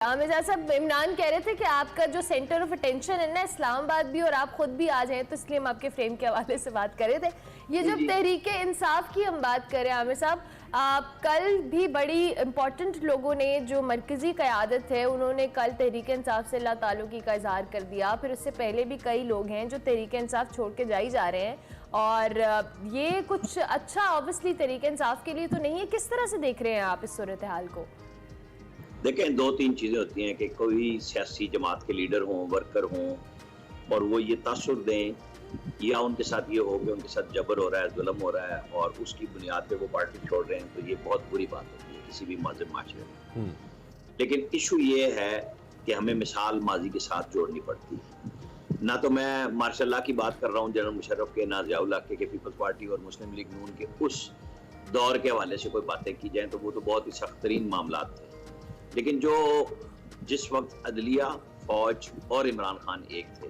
मिर्जा साहब, इमरान कह रहे थे कि आपका जो सेंटर ऑफ अटेंशन है ना इस्लामाबाद भी, और आप खुद भी आ जाएं, तो इसलिए हम आपके फ्रेम के हवाले से बात कर रहे थे। ये जब तहरीके इंसाफ की हम बात करें आमिर साहब, कल भी बड़ी इंपॉर्टेंट लोगों ने, जो मरकजी क़यादत है, उन्होंने कल तहरीके इंसाफ से अल्लाह ताल्लुकी का इजहार कर दिया। फिर उससे पहले भी कई लोग हैं जो तहरीके इंसाफ छोड़ के जा ही जा रहे हैं, और ये कुछ अच्छा ऑब्वियसली तहरीके इंसाफ के लिए तो नहीं है। किस तरह से देख रहे हैं आप इस सूरत हाल को? देखें, दो तीन चीज़ें होती हैं कि कोई सियासी जमात के लीडर हों, वर्कर हों, और वो ये तासुर दें या उनके साथ ये हो कि उनके साथ जबर हो रहा है, जुल्म हो रहा है, और उसकी बुनियाद पे वो पार्टी छोड़ रहे हैं, तो ये बहुत बुरी बात होती है किसी भी मज़हब माशरे में। लेकिन इशू ये है कि हमें मिसाल माजी के साथ जोड़नी पड़ती है। ना तो मैं मार्शल की बात कर रहा हूँ जनरल मुशर्रफ के, ना ज़ियाउल हक के पीपल्स पार्टी और मुस्लिम लीग नून के उस दौर के हवाले से कोई बातें की जाएँ तो वो तो बहुत ही सख्त तरीन मामला थे। लेकिन जो जिस वक्त अदलिया, फौज और इमरान खान एक थे,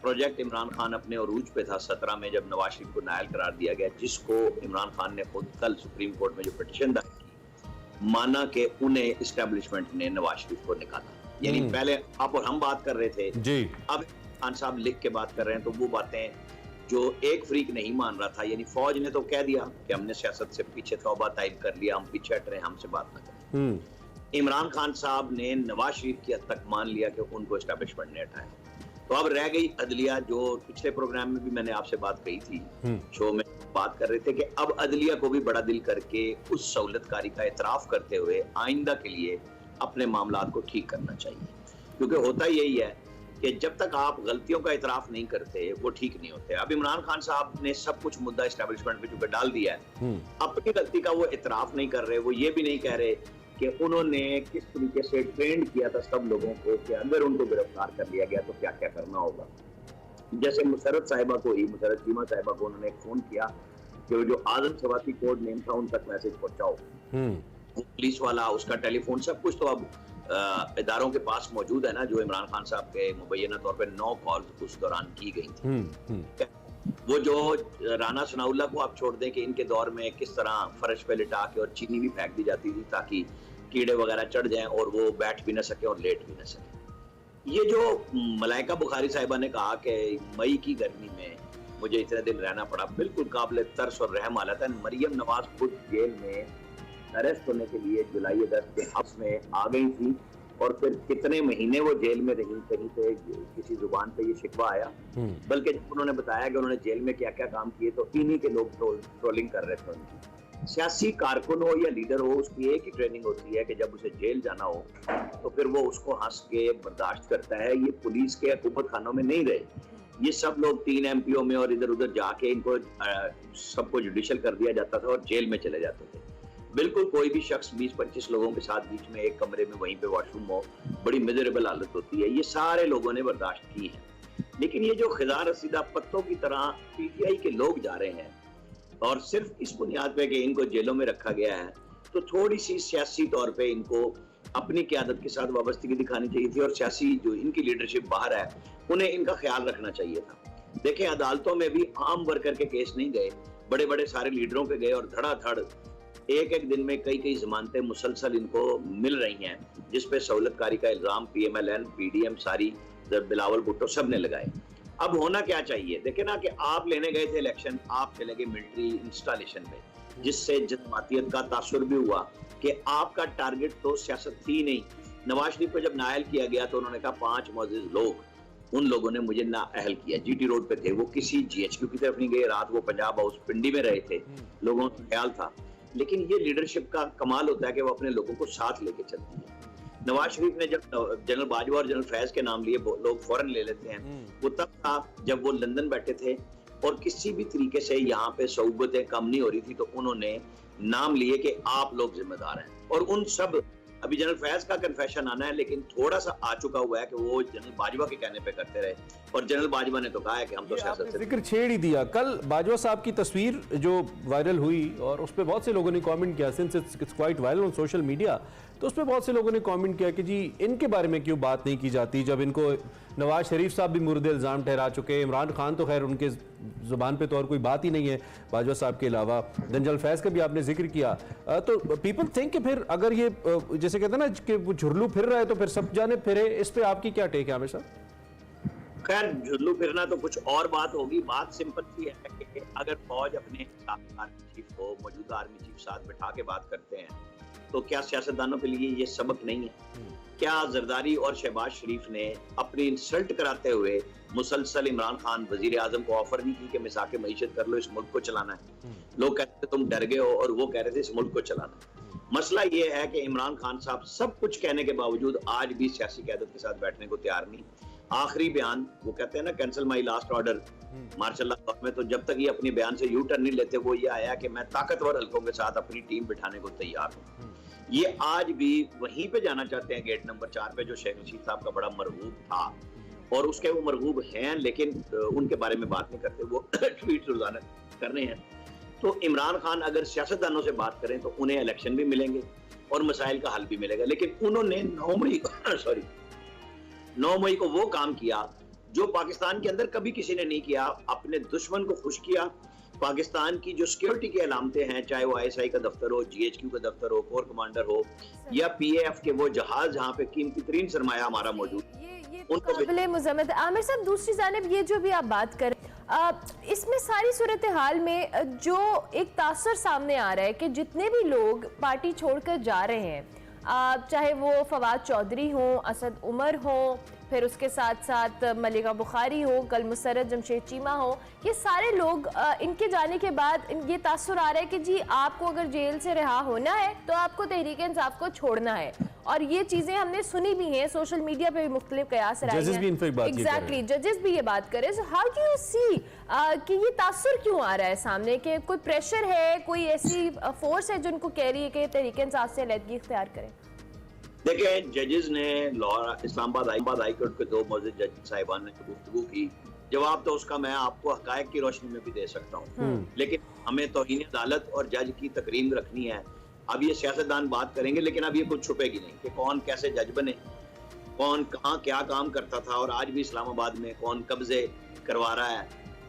प्रोजेक्ट इमरान खान अपने अरूज पे था 17 में जब नवाज शरीफ को नायल करार दिया गया, जिसको इमरान खान ने खुद कल सुप्रीम कोर्ट में जो पिटीशन दायर की, माना कि उन्हें इस्टेब्लिशमेंट ने नवाज शरीफ को निकाला। यानी पहले आप और हम बात कर रहे थे जी, अब खान साहब लिख के बात कर रहे हैं, तो वो बातें जो एक फ्रीक नहीं मान रहा था, यानी फौज ने तो कह दिया कि हमने सियासत से पीछे तौबा ताइब कर लिया, हम पीछे हट रहे हैं, हमसे बात न करें। इमरान खान साहब ने नवाज शरीफ की हद तक मान लिया कि उनको एस्टेब्लिशमेंट ने हटाया। तो अब रह गई अदलिया, जो पिछले प्रोग्राम में भी मैंने आपसे बात कही थी, शो में बात कर रहे थे कि अब अदलिया को भी बड़ा दिल करके उस सहूलतकारी का एतराफ करते हुए आइंदा के लिए अपने मामलात को ठीक करना चाहिए। क्योंकि होता यही है कि जब तक आप गलतियों का एतराफ नहीं करते वो ठीक नहीं होते। अब इमरान खान साहब ने सब कुछ मुद्दा एस्टेब्लिशमेंट पे चूंकि डाल दिया है, अपनी गलती का वो एतराफ नहीं कर रहे, वो ये भी नहीं कह रहे कि उन्होंने किस तरीके से ट्रेंड किया था सब लोगों को कि अगर उनको गिरफ्तार कर लिया गया तो क्या क्या करना होगा। जैसे मुशर्रफ साहिबा को ही, मुशर्रफ चीमा साहिबा को उन्होंने एक फोन किया कि वो जो आजम सवाती कोड नेम था उन तक मैसेज पहुंचाओ। पुलिस वाला, उसका टेलीफोन, सब कुछ तो अब इदारों के पास मौजूद है ना, जो इमरान खान साहब के मुबैना तौर पर 9 कॉल उस दौरान की गई थी। वो जो राना सनाउल्लाह को आप छोड़ दें कि इनके दौर में किस तरह फर्श पे लिटा के और चीनी भी फेंक दी जाती थी ताकि कीड़े वगैरह चढ़ जाएं और वो बैठ भी न सके और लेट भी न सके। ये जो मलाइका बुखारी साहिबा ने कहा कि मई की गर्मी में मुझे इतने दिन रहना पड़ा, बिल्कुल काबिल तरस और रहम हालत है। मरियम नवाज खुद जेल में अरेस्ट होने के लिए जुलाई अगस्त के हफ्स में आ गई थी, और फिर कितने महीने वो जेल में रही, कहीं से किसी जुबान पे ये शिकवा आया। बल्कि जब उन्होंने बताया कि उन्होंने जेल में क्या क्या काम किए तो इन्हीं के लोग ट्रोलिंग कर रहे थे उनकी। सियासी कारकुन हो या लीडर हो, उसकी एक ही ट्रेनिंग होती है कि जब उसे जेल जाना हो तो फिर वो उसको हंस के बर्दाश्त करता है। ये पुलिस के हुकूमत खानों में नहीं रहे, ये सब लोग 3 MPO में और इधर उधर जाके इनको सबको जुडिशल कर दिया जाता था और जेल में चले जाते थे। बिल्कुल कोई भी शख्स 20-25 लोगों के साथ बीच में एक कमरे में वहीं पे वॉशरूम हो, बड़ी मिजरेबल हालत होती है। ये सारे लोगों ने बर्दाश्त की है। लेकिन ये जो खिज़ा रसीदा पत्तों की तरह PTI के लोग जा रहे हैं, और सिर्फ इस बुनियाद पे कि इनको जेलों में रखा गया है, तो थोड़ी सी सियासी तौर पे इनको अपनी क़यादत के साथ वाबस्तगी दिखानी चाहिए थी, और सियासी जो इनकी लीडरशिप बाहर है उन्हें इनका ख्याल रखना चाहिए था। देखें, अदालतों में भी आम वर्कर के केस नहीं गए, बड़े बड़े सारे लीडरों के गए, और धड़ाधड़ एक एक दिन में कई कई जमानतें मुसलसल इनको मिल रही हैं, जिसपे सहूलतकारी का इल्जाम PMLN, PDM, सारी बिलावल भुट्टो सब ने लगाए। अब होना क्या चाहिए? देखे ना कि आप लेने गए थे इलेक्शन, आप चले गए मिलिट्री इंस्टॉलेशन में, जिससे जमातियत का तासुर भी हुआ कि आपका टारगेट तो सियासत थी नहीं। नवाज शरीफ को जब नाअहल किया गया तो उन्होंने कहा 5 मुअज़्ज़िज़ लोग, उन लोगों ने मुझे नाअहल किया। GT रोड पे थे वो, किसी GHQ की तरफ नहीं गए, रात वो पंजाब हाउस पिंडी में रहे थे, लोगों का ख्याल था। लेकिन ये लीडरशिप का कमाल होता है कि वो अपने लोगों को साथ लेके चलती है। नवाज शरीफ ने जब जनरल बाजवा और जनरल फैज के नाम लिए लोग फौरन ले लेते हैं, वो तब था जब वो लंदन बैठे थे और किसी भी तरीके से यहाँ पे सऊबतें कम नहीं हो रही थी, तो उन्होंने नाम लिए कि आप लोग जिम्मेदार हैं। और उन सब, अभी जनरल फैज का कन्फेशन आना है, लेकिन थोड़ा सा आ चुका हुआ है कि वो जनरल बाजवा के कहने पे करते रहे, और जनरल बाजवा ने तो कहा है कि हम तो सियासत से जिक्र छेड़ ही दिया। कल बाजवा साहब की तस्वीर जो वायरल हुई और उस पर बहुत से लोगों ने कमेंट किया, since it's quite viral on social media, तो उस पर बहुत से लोगों ने कमेंट किया कि जी इनके बारे में क्यों बात नहीं की जाती, जब इनको नवाज शरीफ साहब भी मुर्द इल्ज़ाम ठहरा चुके हैं, इमरान खान तो खैर उनके ज़ुबान पे तो और कोई बात ही नहीं है बाजवा साहब के अलावा, दंजल फैज़ का भी आपने जिक्र किया। तो पीपल थिंक कि फिर अगर ये जैसे कहते हैं ना कि वो झुरलू फिर रहा है तो फिर सब जाने फिरे, इस पर आपकी क्या टेक है आमिर साहब? खैर झुल्लू फिरना तो कुछ और बात होगी। बात सिंपल सी है कि अगर फौज अपने आर्मी चीफ को, मौजूदा आर्मी चीफ साथ बिठा के बात करते हैं तो क्या सियासतदानों के लिए ये सबक नहीं है? क्या जरदारी और शहबाज शरीफ ने अपनी इंसल्ट कराते हुए मुसलसल इमरान खान वजीर आजम को ऑफर नहीं की कि मिसाके मईशत कर लो, इस मुल्क को चलाना है? लोग कहते तुम डर गए हो और वो कह रहे थे इस मुल्क को चलाना है। मसला ये है कि इमरान खान साहब सब कुछ कहने के बावजूद आज भी सियासी क़यादत के साथ बैठने को तैयार नहीं। आखिरी बयान वो कहते हैं ना, cancel my last order martial law में, तो जब तक ये अपने बयान से यू टर्न नहीं लेते वो ये आया कि मैं ताकतवर हल्कों के साथ अपनी टीम बिठाने को तैयार हूँ। ये आज भी वहीं पे जाना चाहते हैं, गेट नंबर 4 पे, जो शेख रशीद साहब का बड़ा मरगूब था और उसके वो मरगूब हैं, लेकिन उनके बारे में बात नहीं करते, वो ट्वीट रोजाना कर रहे हैं। तो इमरान खान अगर सियासतदानों से बात करें तो उन्हें इलेक्शन भी मिलेंगे और मसाइल का हल भी मिलेगा, लेकिन उन्होंने 9 मई को वो काम किया जो पाकिस्तान के अंदर कभी किसी ने नहीं किया, अपने दुश्मन को खुश किया। पाकिस्तान की जो सिक्योरिटी की अलामतें हैं, चाहे वो ISI का दफ्तर हो, GHQ का दफ्तर हो, कोर कमांडर हो, या PAF के वो जहाज जहाँ पे कीमती तरीन सरमाया हमारा मौजूद, ये काबिल मुज़म्मत है। आमिर साहब, दूसरी जानिब ये जो भी आप बात करें, इसमें सारी सूरत हाल में जो एक तासर सामने आ रहा है कि जितने भी लोग पार्टी छोड़कर जा रहे हैं, चाहे वो फवाद चौधरी हो, असद उमर हो, फिर उसके साथ साथ मलिका बुखारी हो, कल मुसर्रत जमशेद चीमा हो, ये सारे लोग इनके जाने के बाद ये तासुर आ रहा है कि जी आपको अगर जेल से रिहा होना है तो आपको तहरीक इंसाफ को छोड़ना है। और ये चीज़ें हमने सुनी भी हैं, सोशल मीडिया पे भी मुख्तलिफ कयास रहे हैं, एग्जैक्टली जजेस भी ये बात करें। So how do you see कि ये तासुर क्यों आ रहा है सामने, कि कोई प्रेशर है, कोई ऐसी फोर्स है जो उनको कह रही है कि तहरीक इंसाफ से अलहदगी इख्तियार करें? देखिए, जजेस ने लाहौर इस्लामाबाद हाई कोर्ट के 2 मौजूद जज साहिबान ने गुफ्तगू की, जवाब तो उसका मैं आपको हकायक की रोशनी में भी दे सकता हूँ, लेकिन हमें तौहीन अदालत और जज की तकरीम रखनी है। अब ये सियासतदान बात करेंगे, लेकिन अब ये कुछ छुपेगी नहीं कि कौन कैसे जज बने, कौन कहाँ क्या काम करता था, और आज भी इस्लामाबाद में कौन कब्जे करवा रहा है,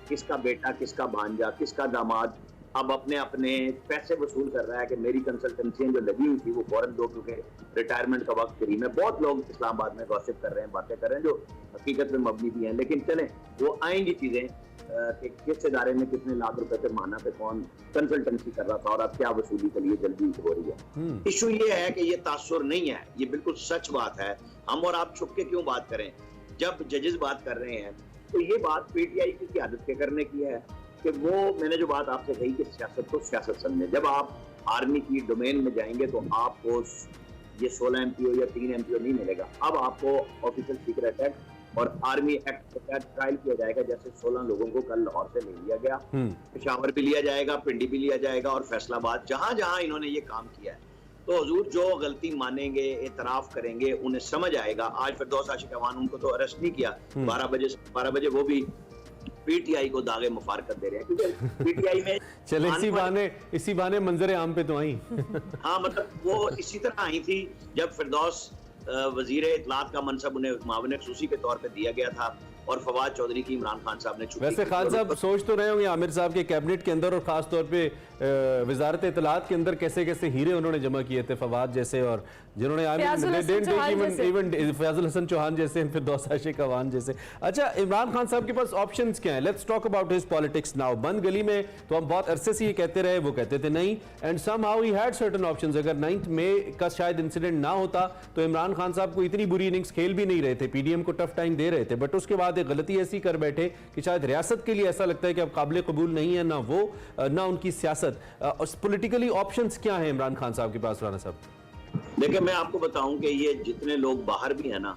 किसका बेटा, किसका भांजा, किसका दामाद अब अपने अपने पैसे वसूल कर रहा है कि मेरी कंसल्टेंसियां जो लगी हुई थी वो फौरन दो, क्योंकि रिटायरमेंट का वक्त करीब है। बहुत लोग इस्लामाबाद में गॉसिप कर रहे हैं, बातें कर रहे हैं जो हकीकत में मबनी भी हैं, लेकिन चलें वो आएंगी चीजें कि किस इदारे में कितने लाख रुपए पे माना पे कौन कंसल्टेंसी कर रहा था और अब क्या वसूली के लिए जल्दी हो रही है। इशू ये है कि ये तासुर नहीं है, ये बिल्कुल सच बात है। हम और आप छुप के क्यों बात करें? जब जजेस बात कर रहे हैं तो ये बात PTI की क़यादत के करने की है कि वो, मैंने जो बात आपसे कही कि सियासत को सियासत समझे। जब आप आर्मी की डोमेन में जाएंगे तो आपको ये 16 MPO या 3 MPO नहीं मिलेगा। अब आपको ऑफिशियल सीक्रेट एक्ट और आर्मी एक्ट के तहत ट्रायल किया जाएगा, जैसे 16 लोगों को कल लाहौर से ले लिया गया, पेशावर भी लिया जाएगा, पिंडी भी लिया जाएगा और फैसलाबाद, जहां जहां इन्होंने ये काम किया है। तो हुजूर जो गलती मानेंगे, एतराफ करेंगे, उन्हें समझ आएगा। आज फिरदौस आशिक अवान, उनको तो अरेस्ट नहीं किया, 12 बजे वो भी PTI को दागे मुफारकत दे रहे हैं, क्योंकि PTI में चले इसी बहाने मंजर आम पे तो आई हाँ, मतलब वो इसी तरह आई थी जब फिरदौस वजीर इतलात का मनसब उन्हें मावन खसूसी के तौर पे दिया गया था और फवाद चौधरी की इमरान खान साहब ने छुट्टी। वैसे खान साहब सोच तो रहे होंगे आमिर साहब के कैबिनेट के अंदर और खास तौर पे वजारत इतलात के अंदर कैसे कैसे हीरे उन्होंने जमा किए थे, फवाद जैसे, और जिन्होंने फयाजुल हसन चौहान जैसे, फिरदौस आशिक अवान जैसे। अच्छा, इमरान खान साहब के पास ऑप्शंस क्या हैं? Let's talk about his politics now. बंद गली में तो हम बहुत अरसे से ये कहते रहे, वो कहते थे नहीं, and somehow he had certain options. अगर 9 मई का शायद इंसिडेंट ना होता तो इमरान खान साहब को इतनी बुरी इनिंग्स खेल भी नहीं रहे थे, PDM को टफ टाइम दे रहे थे, बट उसके बाद एक गलती ऐसी कर बैठे कि शायद रियासत के लिए ऐसा लगता है कि अब काबिल कबूल नहीं है ना वो ना उनकी सियासत। पॉलिटिकली ऑप्शंस क्या है इमरान खान साहब के पास? राना साहब देखिए, मैं आपको बताऊं कि ये जितने लोग बाहर भी हैं ना,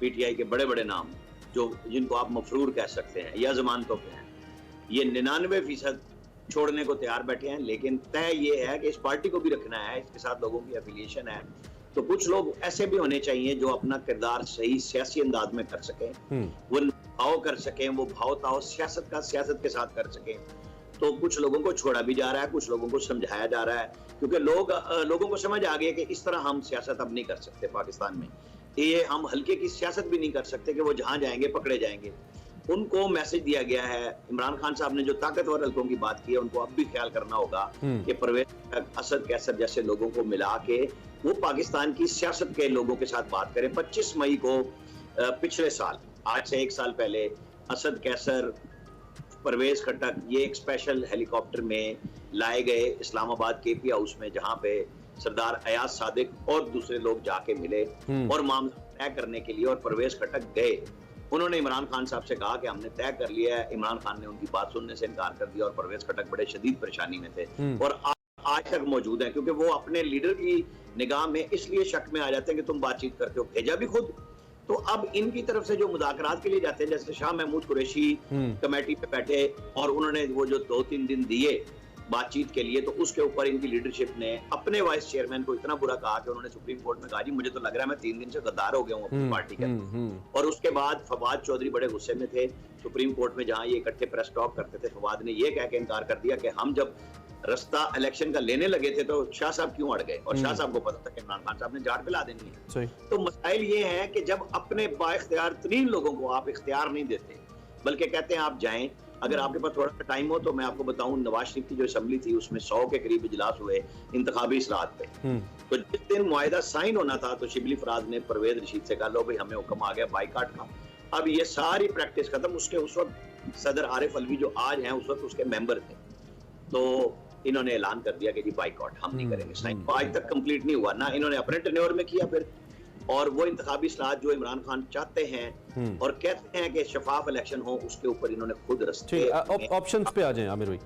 PTI के बड़े बड़े नाम जो जिनको आप मफरूर कह सकते हैं या जमानतों पे हैं, ये 99% छोड़ने को तैयार बैठे हैं। लेकिन तय ये है कि इस पार्टी को भी रखना है, इसके साथ लोगों की एफिलिएशन है, तो कुछ लोग ऐसे भी होने चाहिए जो अपना किरदार सही सियासी अंदाज में कर सकें, वो भाव कर सकें, वो भाव ताव सियासत का सियासत के साथ कर सकें। तो कुछ लोगों को छोड़ा भी जा रहा है, कुछ लोगों को समझाया जा रहा है, क्योंकि लोगों को समझ आ गया कि इस तरह हम सियासत अब नहीं कर सकते पाकिस्तान में। ये हम हल्के की सियासत भी नहीं कर सकते कि वो जहां जाएंगे पकड़े जाएंगे। उनको मैसेज दिया गया है। इमरान खान साहब ने जो ताकतवर हल्कों की बात की है, उनको अब भी ख्याल करना होगा कि परवेज असद कैसर जैसे लोगों को मिला के वो पाकिस्तान की सियासत के लोगों के साथ बात करें। 25 मई को पिछले साल, आज से 1 साल पहले, असद कैसर, परवेज खट्टक ये एक स्पेशल हेलीकॉप्टर में लाए गए इस्लामाबाद केपी हाउस में, जहां पे सरदार अयाज सादिक और दूसरे लोग जाके मिले और मामला तय करने के लिए। और परवेज खट्टक गए, उन्होंने इमरान खान साहब से कहा कि हमने तय कर लिया है। इमरान खान ने उनकी बात सुनने से इनकार कर दिया और परवेज खट्टक बड़े शदीद परेशानी में थे और आज तक मौजूद है, क्योंकि वो अपने लीडर की निगाह में इसलिए शक में आ जाते हैं कि तुम बातचीत करते हो, भेजा भी खुद। तो अब इनकी तरफ से जो मुज़ाकरात के लिए जाते हैं, जैसे शाह महमूद कुरैशी कमेटी पे बैठे और उन्होंने वो जो 2-3 दिन दिए बातचीत के लिए, तो उसके ऊपर इनकी लीडरशिप ने अपने वाइस चेयरमैन को इतना बुरा कहा कि उन्होंने सुप्रीम कोर्ट में कहा, जी मुझे तो लग रहा है मैं 3 दिन से गद्दार हो गया हूँ अपनी पार्टी के अंदर। और उसके बाद फवाद चौधरी बड़े गुस्से में थे सुप्रीम कोर्ट में, जहां ये इकट्ठे प्रेस टॉक करते थे। फवाद ने ये कह के इनकार कर दिया कि हम जब रास्ता इलेक्शन का लेने लगे थे तो शाह साहब क्यों अड़ गए, और शाह साहब को पता था कि इमरान खान साहब ने जाट पिला देनी है। तो मसाइल ये है कि जब अपने बाइख्तियार तरीन लोगों को आप इख्तियार नहीं देते, बल्कि कहते हैं आप जाएं। अगर आपके पास थोड़ा सा टाइम हो तो मैं आपको बताऊं, नवाज शरीफ की जो असेंबली थी उसमें 100 के करीब इजलास हुए इंतखाबी इस्लाहत पे। तो जिस दिन मुआहिदा साइन होना था तो शिबली फराज ने परवेज रशीद से कहा, लो भाई हमें हुक्म आ गया बाइकाट का। अब ये सारी प्रैक्टिस खत्म। उसके उस वक्त सदर आरिफ अलवी जो आज हैं, उस वक्त उसके मेंबर थे, तो इन्होंने ऐलान कर दिया कि जी बाइकआउट हम नहीं करेंगे साइन। आज तक कंप्लीट नहीं हुआ ना, इन्होंने अपने टेन्योर में किया फिर, और वो इंतखाबी इस्लाहत जो इमरान खान चाहते हैं और कहते हैं कि शफाफ इलेक्शन हो, उसके ऊपर इन्होंने खुद रस्ते। ऑप्शंस पे आ जाएं आमिर भाई,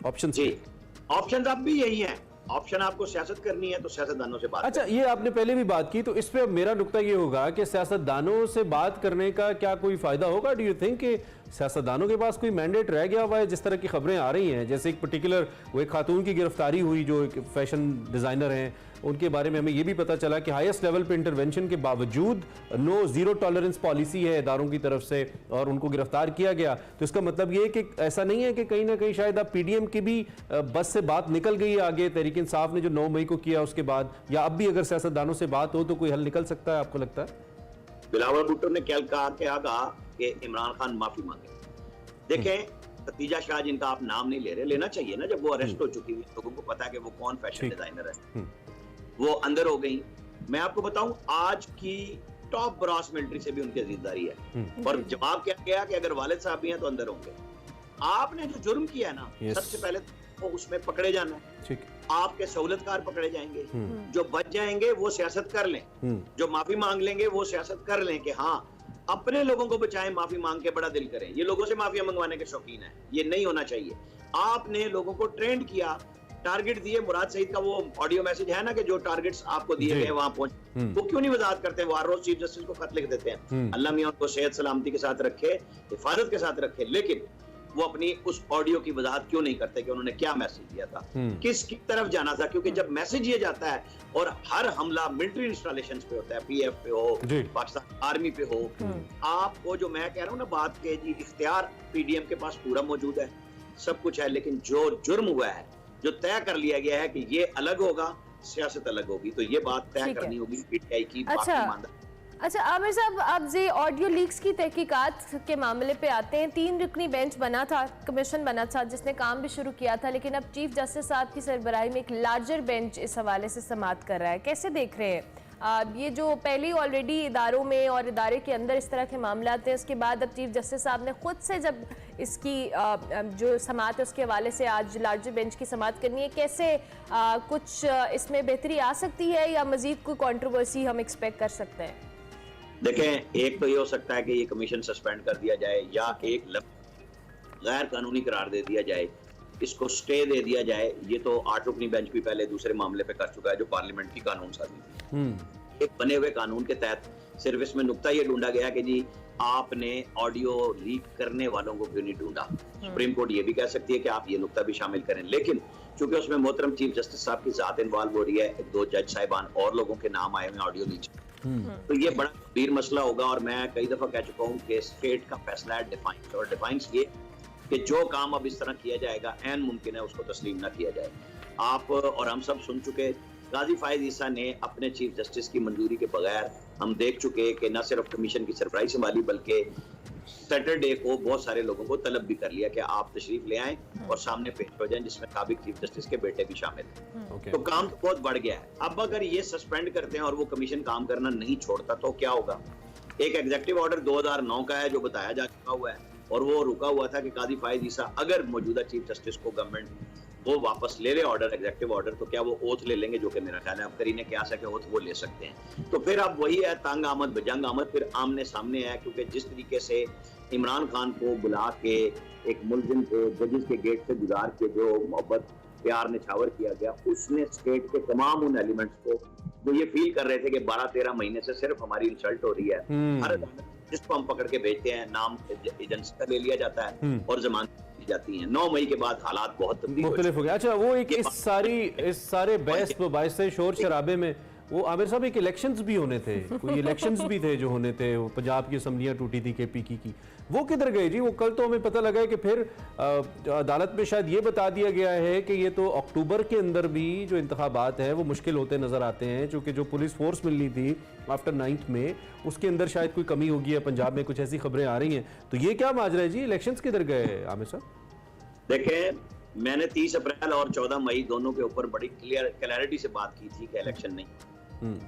ऑप्शंस जी, ऑप्शंस अब भी यही हैं। ऑप्शन आपको सियासत करनी है तो सियासतदानों से बात। अच्छा, ये आपने पहले भी बात की, तो इस पे मेरा नुक्ता ये होगा कि सियासतदानों से बात करने का क्या कोई फायदा होगा? डू यू थिंक कि सियासतदानों के पास कोई मैंडेट रह गया हुआ है? जिस तरह की खबरें आ रही हैं, जैसे एक पर्टिकुलर वो एक खातून की गिरफ्तारी हुई जो एक फैशन डिज़ाइनर हैं, उनके बारे में हमें ये भी पता चला कि हाईएस्ट लेवल पे इंटरवेंशन के बावजूद ज़ीरो टॉलरेंस पॉलिसी है इदारों की तरफ से और उनको गिरफ्तार किया गया। तो इसका मतलब ये है कि ऐसा नहीं है कि कहीं ना कहीं शायद अब पीडीएम की भी बस से बात निकल गई है आगे, तहरीक इंसाफ ने जो 9 मई को किया उसके बाद, या अब भी अगर सियासतदानों से बात हो तो कोई हल निकल सकता है, आपको लगता है? बिलावल भुट्टो ने कल कहा कि इमरान खान माफी मांगे। देखें, खतीजा शाह जिनका आप नाम नहीं ले रहे, लेना चाहिए ना, जब वो अरेस्ट हो चुकी हुई, लोगों को पता है कि वो कौन फैशन डिजाइनर है, वो अंदर हो गई। मैं आपको बताऊं, आज की टॉप ब्रास मिलिट्री से भी उनकी अजीजदारी है। और जवाब क्या गया कि अगर वालिद साहब भी हैं तो अंदर होंगे। आपने जो जुर्म किया ना, सबसे पहले वो उसमें पकड़े जाना है। आपके सहूलतकार पकड़े जाएंगे, जो बच जाएंगे वो सियासत कर लें, जो माफी मांग लेंगे वो सियासत कर लें कि हाँ अपने लोगों को बचाएं, माफी मांग के बड़ा दिल करें। ये लोगों से माफिया मंगवाने के शौकीन है, ये नहीं होना चाहिए। आपने लोगों को ट्रेंड किया, टारगेट दिए। मुराद सईद का वो ऑडियो मैसेज है ना कि जो टारगेट्स आपको दिए गए वहां पहुंच, वो क्यों नहीं वजाहत करते? वार रोज चीफ जस्टिस को खत लिख देते हैं, अल्लाह मियां उनको सेहत सलामती के साथ रखे, हिफाजत के साथ रखे, लेकिन वो अपनी उस ऑडियो की वजाहत क्यों नहीं करते कि उन्होंने क्या मैसेज दिया था, किसकी तरफ जाना था? क्योंकि जब मैसेज ये जाता है और हर हमला मिलिट्री इंस्टॉलेशंस पे होता है, पीएफ पे हो, पाकिस्तान आर्मी पे हो, आपको जो मैं कह रहा हूँ ना बात के जी, इख्तियार पीडीएम के पास पूरा मौजूद है, सब कुछ है, लेकिन जो जुर्म हुआ है, जो तय कर लिया गया है कि ये अलग होगा, सियासत अलग होगी, तो ये बात तय करनी होगी पीटीआई की। अच्छा आमिर साहब, अब ये ऑडियो लीक्स की तहकीकात के मामले पे आते हैं। 3 रुकनी बेंच बना था, कमीशन बना था, जिसने काम भी शुरू किया था, लेकिन अब चीफ जस्टिस साहब की सरबराही में एक लार्जर बेंच इस हवाले से समाअत कर रहा है। कैसे देख रहे हैं ये जो पहले ऑलरेडी इदारों में और इदारे के अंदर इस तरह के मामला आते हैं, उसके बाद अब चीफ जस्टिस साहब ने खुद से जब इसकी जो समाअत है उसके हवाले से आज लार्जर बेंच की समाअत करनी है, कैसे कुछ इसमें बेहतरी आ सकती है या मजीद कोई कंट्रोवर्सी हम एक्सपेक्ट कर सकते हैं? देखें, एक तो ये हो सकता है कि ये कमीशन सस्पेंड कर दिया जाए या एक गैर कानूनी करार दे दिया जाए, इसको स्टे दे दिया जाए। ये तो 8 रुकनी बेंच भी पहले दूसरे मामले पे कर चुका है जो पार्लियामेंट की कानून साजी थी। एक बने हुए कानून के तहत सिर्फ इसमें नुक्ता ये ढूंढा गया कि जी आपने ऑडियो लीक करने वालों को क्यों नहीं ढूंढा। सुप्रीम कोर्ट ये भी कह सकती है कि आप ये नुक्ता भी शामिल करें, लेकिन चूंकि उसमें मोहतरम चीफ जस्टिस साहब की जात इन्वॉल्व हो रही है, 2 जज साहिबान और लोगों के नाम आए हुए ऑडियो लीक, तो ये बड़ा गंभीर मसला होगा। और मैं कई दफा कह चुका हूँ कि स्टेट का फैसला है डिफाइंस, और डिफाइंस ये कि जो काम अब इस तरह किया जाएगा ऐन मुमकिन है उसको तस्लीम ना किया जाए। आप और हम सब सुन चुके, काजी फायद ईसा ने अपने चीफ जस्टिस की मंजूरी के बगैर हम देख चुके कि न सिर्फ कमीशन की सरबराही संभाली बल्कि सैटरडे को बहुत सारे लोगों को तलब भी कर लिया कि आप तशरीफ ले आएं और सामने पेश हो जाएं, जिसमें साबिक चीफ जस्टिस के बेटे भी शामिल हैं। तो काम तो बहुत बढ़ गया है। अब अगर ये सस्पेंड करते हैं और वो कमीशन काम करना नहीं छोड़ता तो क्या होगा? एक एग्जीक्यूटिव ऑर्डर 2009 का है जो बताया जा चुका हुआ है और वो रुका हुआ था कि काजी फायद ईसा अगर मौजूदा चीफ जस्टिस को गवर्नमेंट वो वापस ले ले ऑर्डर, एग्जीक्यूटिव ऑर्डर, तो क्या वो ओथ ले लेंगे, जो कि मेरा ख्याल है अब करीने क्यास है कि ओथ वो ले सकते हैं। तो फिर अब वही है तंग आमद बजंग आमद, फिर आमने सामने है, क्योंकि जिस तरीके से इमरान खान को बुला के एक मुलजिम को जजेस के गेट से गुजार के जो मोहब्बत प्यार निछावर किया गया, उसने स्टेट के तमाम उन एलिमेंट्स को जो ये फील कर रहे थे कि 12-13 महीने से सिर्फ हमारी इंसल्ट हो रही है, हर जिसको हम पकड़ के भेजते हैं नाम एजेंसी का ले लिया जाता है और जमानत जाती हैं। 9 मई के बाद हालात बहुत तब्दील हो गए। अच्छा, वो एक इस सारे बहस मुबाहिसे शोर शराबे में वो आमिर साहब एक इलेक्शंस भी होने थे, कोई इलेक्शंस भी थे जो होने थे, वो पंजाब की असम्बलियां टूटी थी केपीकी की, वो किधर गई जी? वो कल तो हमें पता लगा है कि फिर अदालत में शायद ये बता दिया गया है कि ये तो अक्टूबर के अंदर भी जो इंतखाबात हैं वो मुश्किल होते नजर आते हैं, चूंकि जो पुलिस फोर्स मिलनी थी आफ्टर 9th में उसके अंदर शायद कोई कमी होगी है पंजाब में, कुछ ऐसी खबरें आ रही हैं। तो ये क्या माजरा है जी? इलेक्शंस किधर गए आमिर साहब? देखें, मैंने 30 अप्रैल और 14 मई दोनों के ऊपर बड़ी क्लैरिटी से बात की थी कि इलेक्शन नहीं।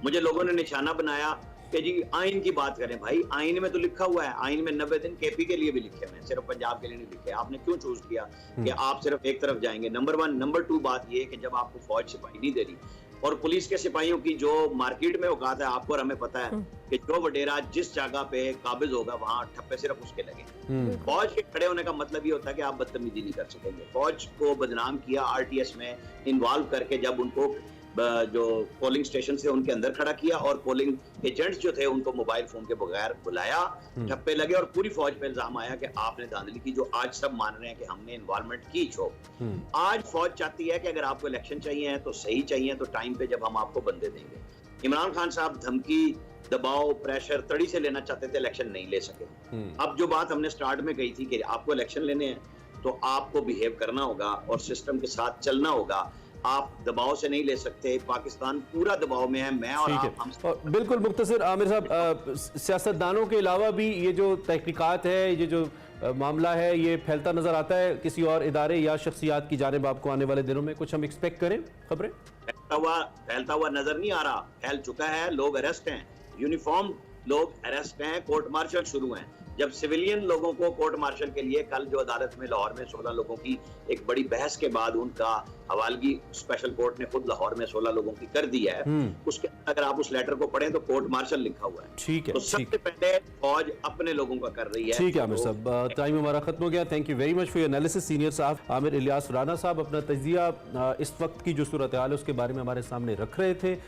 मुझे लोगों ने निशाना बनाया कि जी आइन की बात करें। भाई आइन में तो लिखा हुआ है, आइन में 90 दिन केपी के लिए भी लिखे हुए हैं, सिर्फ पंजाब के लिए नहीं लिखे। आपने क्यों चूज किया कि आप सिर्फ एक तरफ जाएंगे? नंबर 1। नंबर 2 बात ये कि जब आपको फौज सिपाही नहीं दे रही और पुलिस के सिपाहियों की जो मार्केट में औकात है, आपको और हमें पता है कि जो वडेरा जिस जगह पे काबिज होगा वहां ठप्पे सिर्फ उसके लगे। फौज के खड़े होने का मतलब ये होता है कि आप बदतमीजी नहीं कर सकेंगे। फौज को बदनाम किया आरटीएस में इन्वॉल्व करके, जब उनको जो पोलिंग स्टेशन से उनके अंदर खड़ा किया और पोलिंग एजेंट्स जो थे उनको मोबाइल फोन के बगैर बुलाया, ठप्पे लगे और पूरी फौज पे इल्जाम आया कि आपने धांधली की, जो आज सब मान रहे हैं कि हमने इन्वॉल्वमेंट की। छो आज फौज चाहती है कि अगर आपको इलेक्शन चाहिए है तो सही चाहिए तो टाइम पे जब हम आपको बंदे देंगे। इमरान खान साहब धमकी, दबाव, प्रेशर तड़ी से लेना चाहते थे, इलेक्शन नहीं ले सके। अब जो बात हमने स्टार्ट में कही थी कि आपको इलेक्शन लेने हैं तो आपको बिहेव करना होगा और सिस्टम के साथ चलना होगा, आप दबाव से नहीं ले सकते। पाकिस्तान पूरा दबाव में है, मैं और आप हम बिल्कुल मुख्तसर आमिर साहब, सियासतदानों के अलावा भी ये जो तहकीकात है, ये जो मामला है, ये फैलता नजर आता है किसी और इदारे या शख्सियात की जानिब आपको आने वाले दिनों में कुछ हम एक्सपेक्ट करें? खबरें फैलता हुआ नजर नहीं आ रहा, फैल चुका है। लोग अरेस्ट हैं, यूनिफॉर्म लोग अरेस्ट हैं, कोर्ट मार्शल शुरू हैं। जब सिविलियन लोगों को कोर्ट मार्शल के लिए कल जो अदालत में लाहौर में 16 लोगों की एक बड़ी बहस के बाद उनका हवालगी स्पेशल कोर्ट ने खुद लाहौर में 16 लोगों की कर दी है, उसके अगर आप उस लेटर को पढ़ें तो कोर्ट मार्शल लिखा हुआ है। ठीक है, तो सबसे पहले फौज अपने लोगों का कर रही है। ठीक है आमिर साहब, टाइम हमारा खत्म हो गया। Thank you very much for your analysis. Senior साहब आमिर इलियास राना साहब अपना तजिया इस वक्त की जो सूरत हाल है उसके बारे में हमारे सामने रख रहे थे।